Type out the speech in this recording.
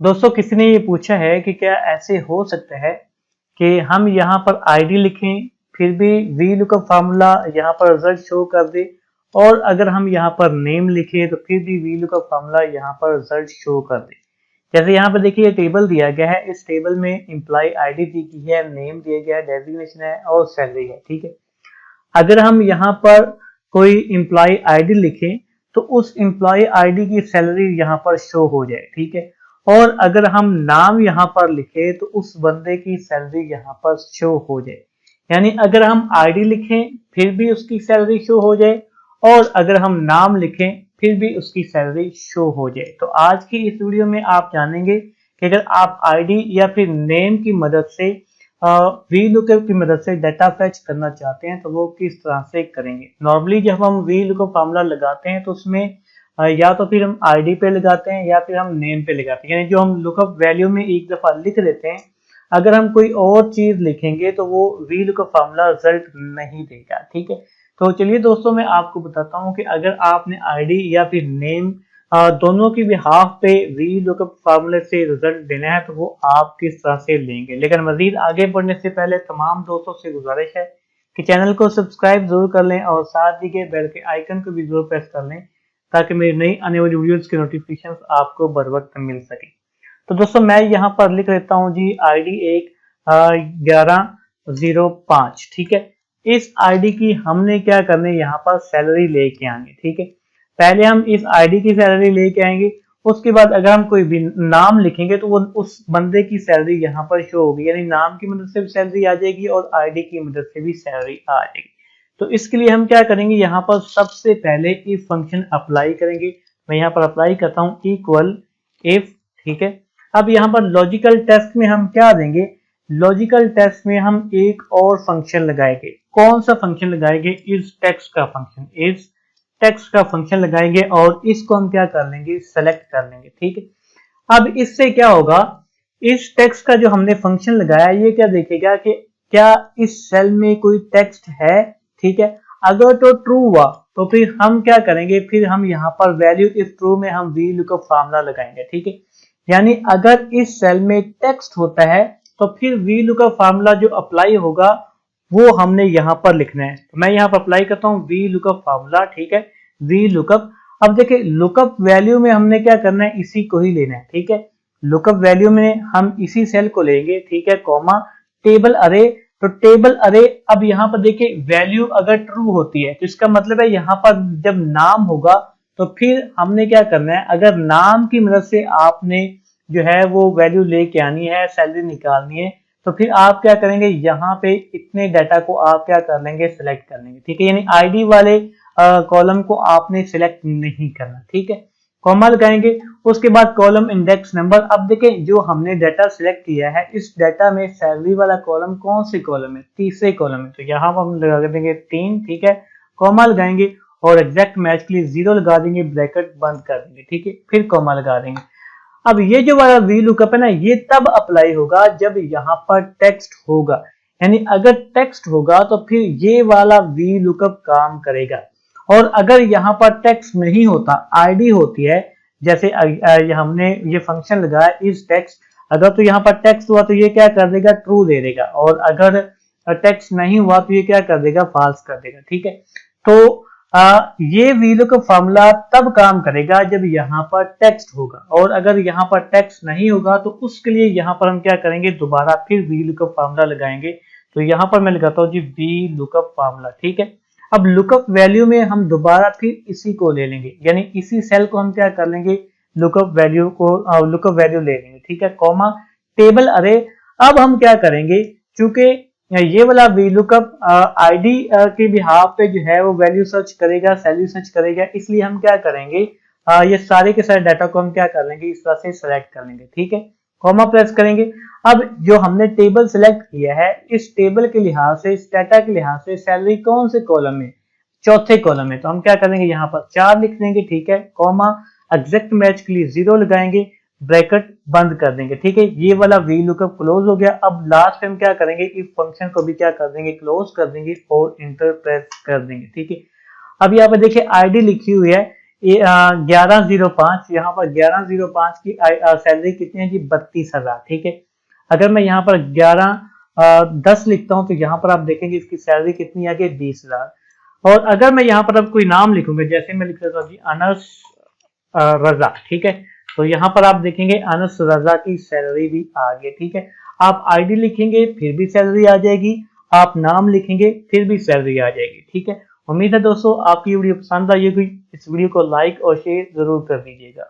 दोस्तों किसी ने ये पूछा है कि क्या ऐसे हो सकता है कि हम यहाँ पर आईडी लिखें फिर भी वी लुकअप फार्मूला यहाँ पर रिजल्ट शो कर दे, और अगर हम यहाँ पर नेम लिखें तो फिर भी वी लुकअप फार्मूला यहाँ पर रिजल्ट शो कर दे। जैसे यहाँ पर देखिए टेबल दिया गया है, इस टेबल में एम्प्लॉय आईडी दी गई है, नेम दिया गया है, डेजिग्नेशन है और सैलरी है। ठीक है, अगर हम यहाँ पर कोई एम्प्लॉय आईडी लिखें तो उस एम्प्लॉय आईडी की सैलरी यहाँ पर शो हो जाए। ठीक है, और अगर हम नाम यहाँ पर लिखें तो उस बंदे की सैलरी यहाँ पर शो हो जाए। यानी अगर हम आईडी लिखें फिर भी उसकी सैलरी शो हो जाए, और अगर हम नाम लिखें फिर भी उसकी सैलरी शो हो जाए। तो आज की इस वीडियो में आप जानेंगे कि अगर आप आईडी या फिर नेम की मदद से वी लुकअप की मदद से डाटा फेच करना चाहते हैं तो वो किस तरह से करेंगे। नॉर्मली जब हम वी लुकअप फार्मूला लगाते हैं तो उसमें या तो फिर हम आईडी पे लगाते हैं या फिर हम नेम पे लगाते हैं, यानी जो हम लुकअप वैल्यू में एक दफा लिख देते हैं, अगर हम कोई और चीज लिखेंगे तो वो वी लुकअप फार्मूला रिजल्ट नहीं देगा। ठीक है, तो चलिए दोस्तों मैं आपको बताता हूँ कि अगर आपने आईडी या फिर नेम दोनों की बिहाफ पे वी लुकअप फार्मूले से रिजल्ट देना है तो वो आप किस तरह से लेंगे। लेकिन मजीद आगे बढ़ने से पहले तमाम दोस्तों से गुजारिश है कि चैनल को सब्सक्राइब जरूर कर लें और साथ ही के बेल के आइकन को भी जरूर प्रेस कर लें ताकि मेरी नई आने वाली वीडियोस के नोटिफिकेशन आपको बर वक्त मिल सके। तो दोस्तों मैं यहाँ पर लिख लेता हूँ जी आईडी एक 1105। ठीक है, इस आईडी की हमने क्या करना है, यहाँ पर सैलरी लेके आएंगे। ठीक है, पहले हम इस आईडी की सैलरी लेके आएंगे, उसके बाद अगर हम कोई भी नाम लिखेंगे तो वो उस बंदे की सैलरी यहाँ पर शो होगी, यानी नाम की मदद से भी सैलरी आ जाएगी और आईडी की मदद से भी सैलरी आ जाएगी। तो इसके लिए हम क्या करेंगे, यहाँ पर सबसे पहले इफ फंक्शन अप्लाई करेंगे। मैं यहाँ पर अप्लाई करता हूँ इक्वल इफ। ठीक है, अब यहाँ पर लॉजिकल टेस्ट में हम क्या देंगे, लॉजिकल टेस्ट में हम एक और फंक्शन लगाएंगे। कौन सा फंक्शन लगाएंगे, इस टेक्स्ट का फंक्शन, इस टेक्स्ट का फंक्शन लगाएंगे और इसको हम क्या कर लेंगे, सेलेक्ट कर लेंगे। ठीक है, अब इससे क्या होगा, इस टेक्स्ट का जो हमने फंक्शन लगाया ये क्या देखेगा कि क्या इस सेल में कोई टेक्स्ट है। ठीक है, अगर तो ट्रू हुआ तो फिर हम क्या करेंगे, फिर हम यहाँ पर वैल्यू इफ ट्रू में हम वी लुकअप फार्मूला लगाएंगे। ठीक है, यानी अगर इस सेल में टेक्स्ट होता है तो फिर वी लुकअप फार्मूला जो अप्लाई होगा वो हमने यहाँ पर लिखना है। तो मैं यहाँ पर अप्लाई करता हूँ वी लुकअप फार्मूला। ठीक है, वी लुकअप। अब देखिए लुकअप वैल्यू में हमने क्या करना है, इसी को ही लेना है। ठीक है, लुकअप वैल्यू में हम इसी सेल को लेंगे। ठीक है, कॉमा टेबल अरे। तो टेबल अरे, अब यहाँ पर देखिए वैल्यू अगर ट्रू होती है तो इसका मतलब है यहाँ पर जब नाम होगा तो फिर हमने क्या करना है, अगर नाम की मदद से आपने जो है वो वैल्यू लेके आनी है, सैलरी निकालनी है, तो फिर आप क्या करेंगे, यहाँ पे इतने डाटा को आप क्या कर लेंगे, सिलेक्ट कर लेंगे। ठीक है, यानी आईडी वाले कॉलम को आपने सिलेक्ट नहीं करना। ठीक है, कॉमा लगाएंगे, उसके बाद कॉलम इंडेक्स नंबर। अब देखें जो हमने डाटा सिलेक्ट किया है इस डाटा में सैलरी वाला कॉलम कौन सी कॉलम है, तीसरे कॉलम में, तो यहाँ पर हम लगा देंगे 3। ठीक है, कॉमा लगाएंगे और एग्जैक्ट मैच के लिए 0 लगा देंगे, ब्रैकेट बंद कर देंगे। ठीक है, फिर कॉमा लगा देंगे। अब ये जो वाला वी लुकअप है ना, ये तब अप्लाई होगा जब यहाँ पर टेक्स्ट होगा, यानी अगर टेक्स्ट होगा तो फिर ये वाला वी लुकअप काम करेगा। और अगर यहाँ पर टेक्स्ट नहीं होता, आईडी होती है, जैसे हमने ये फंक्शन लगाया इस टेक्स्ट, अगर तो यहाँ पर टेक्स्ट हुआ तो ये क्या कर देगा, ट्रू दे देगा, और अगर टेक्स्ट नहीं हुआ तो ये क्या कर देगा, फॉल्स कर देगा। ठीक है, तो ये वी लुकअप फार्मूला तब काम करेगा जब यहाँ पर टेक्स्ट होगा, और अगर यहाँ पर टेक्स्ट नहीं होगा तो उसके लिए यहाँ पर हम क्या करेंगे, दोबारा फिर वी लुकअप फार्मूला लगाएंगे। तो यहाँ पर मैं लगाता हूँ जी वी लुकअप फार्मूला। ठीक है, अब लुकअप वैल्यू में हम दोबारा फिर इसी को ले लेंगे, यानी इसी सेल को हम क्या कर लेंगे, लुकअप वैल्यू को लुकअप वैल्यू ले लेंगे। ठीक है, कॉमा टेबल अरे। अब हम क्या करेंगे, चूंकि ये वाला वी लुकअप आईडी के बिहाफ पे जो है वो वैल्यू सर्च करेगा, सैलरी सर्च करेगा, इसलिए हम क्या करेंगे, ये सारे के सारे डाटा को हम क्या कर लेंगे, इस तरह से सेलेक्ट कर लेंगे। ठीक है, कॉमा प्रेस करेंगे। अब जो हमने टेबल सिलेक्ट किया है इस टेबल के लिहाज से, इस डाटा के लिहाज से सैलरी कौन से कॉलम में, चौथे कॉलम में, तो हम क्या करेंगे, यहाँ पर 4 लिख देंगे। ठीक है, कॉमा एग्जैक्ट मैच के लिए 0 लगाएंगे, ब्रैकेट बंद कर देंगे। ठीक है, ये वाला वी लुकअप क्लोज हो गया। अब लास्ट में हम क्या करेंगे, इस फंक्शन को भी क्या कर देंगे, क्लोज कर देंगे और इंटर प्रेस कर देंगे। ठीक है, अब यहाँ पे देखिए आईडी लिखी हुई है, 1105, यहाँ पर 1105 की सैलरी कितनी है जी, 32,000। ठीक है, अगर मैं यहाँ पर 10 लिखता हूँ तो यहाँ पर आप देखेंगे इसकी सैलरी कितनी आ गई, 20,000। और अगर मैं यहाँ पर अब कोई नाम लिखूंगा, जैसे मैं लिख देता हूँ जी अनस रजा। ठीक है, तो यहाँ पर आप देखेंगे अनस रजा की सैलरी भी आ गई। ठीक है, आप आईडी लिखेंगे फिर भी सैलरी आ जाएगी, आप नाम लिखेंगे फिर भी सैलरी आ जाएगी। ठीक है, उम्मीद है दोस्तों आपकी वीडियो पसंद आई होगी। इस वीडियो को लाइक और शेयर जरूर कर दीजिएगा।